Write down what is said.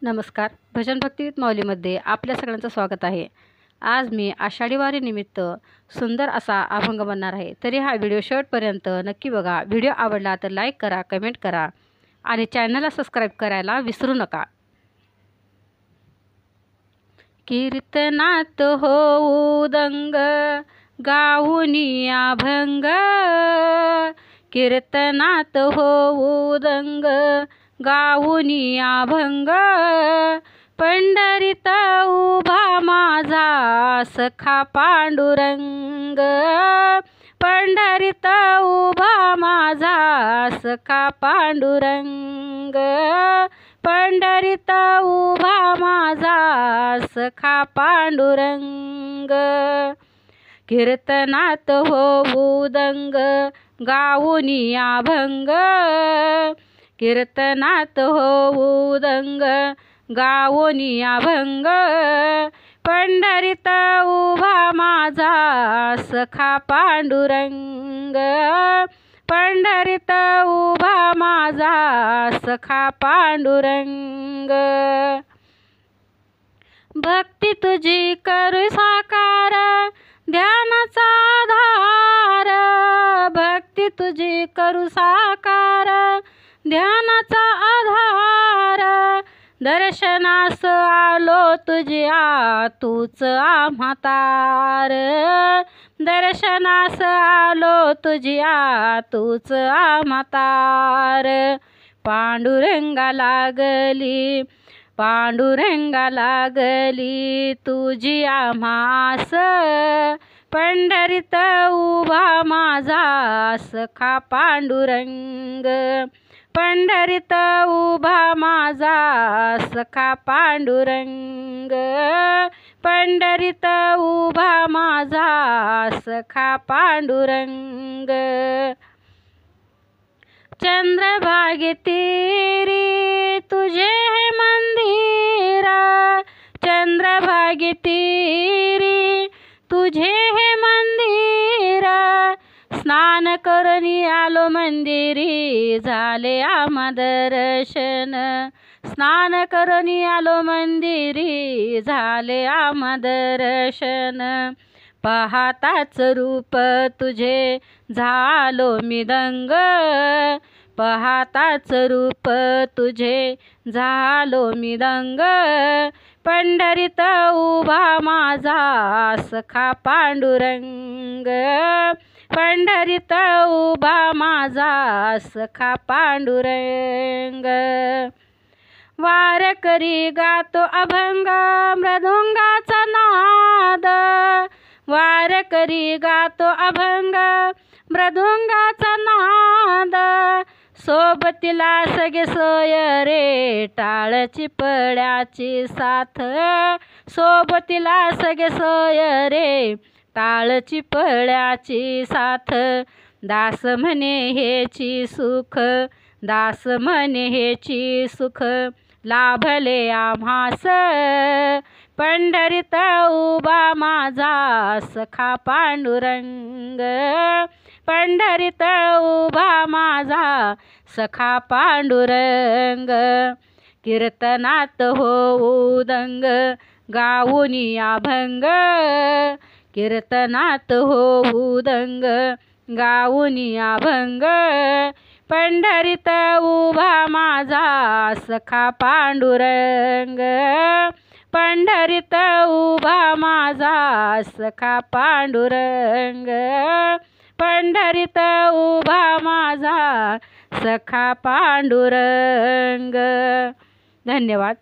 नमस्कार. भजन भक्ती विथ माऊलीमध्ये आपल्या सगळ्यांचं स्वागत आहे. आज मी आषाढी वारीनिमित्त सुंदर असा अभंग म्हणणार आहे. तरी हा व्हिडिओ शेवटपर्यंत नक्की बघा. व्हिडिओ आवडला तर लाईक करा, कमेंट करा आणि चॅनलला सबस्क्राईब करायला विसरू नका. कीर्तनात होऊ दंग गाऊनी अभंग, कीर्तनात होऊ दंग गाऊनी अभंग, पंढरीत उभा माझा सखा पांडुरंग, पंढरीत उभा माझा सखा पांडुरंग, पंढरीत उभा माझा सखा पांडुरंग. कीर्तनात होऊ दंग गाऊनी अभंग, कीर्तनात होऊ दंग गाऊनी अभंग, पंढरीत उभा माझा सखा पांडुरंग, पंढरीत उभा माझा सखा पांडुरंग. भक्ती तुझी करू साकार ध्यानाचा आधार, भक्ती तुझी करू साकार ध्यानाचा आधार, दर्शनास आलो तुझ्या तूच आम्हा तार, दर्शनास आलो तुझ्या तूच आम्हा तार. पांडुरंगा लागली, पांडुरंगा लागली तुझी आम्हास, पंढरीत उभा माझा सखा पांडुरंग, पंढरीत उभा माझा सखा पांडुरंग, पंढरीत उभा माझा सखा पांडुरंग. चंद्रभागे तीरी तुझे हे मंदिर, चंद्रभागे तीरी तुझे हे मंदिर, स्नान करून आलो मंदिरी झाले आम्हा दर्शन, स्नान करून आलो मंदिरी झाले आम्हा दर्शन, पाहताच रूप तुझे झालो मी दंग, पाहताच रूप तुझे झालो मी दंग, पंढरीत उभा माझा सखा पांडुरंग, पंढरीत उभा माझा सखा पांडुरंग. वारकरी गातो अभंग मृदुंगाचा नाद, वारकरी गातो अभंग मृदुंगाचा नाद, सोबतीला सगळे सोय रे टाळची पड्याची साथ, सोबतीला सगळे सोय रे टाळची पड्याची साथ, दास म्हणे हेची सुख, दास म्हणे हेची सुख लाभले आम्हास, पंढरीत उभा माझा सखा पांडुरंग, पंढरीत उभा माझा सखा पांडुरंग. कीर्तनात होऊ दंग गाऊनी अभंग, कीर्तनात होऊ दंग गाऊनी अभंग, पंढरीत उभा माझा सखा पांडुरंग, पंढरीत उभा माझा सखा पांडुरंग, पंढरीत उभा माझा सखा पांडुरंग. धन्यवाद.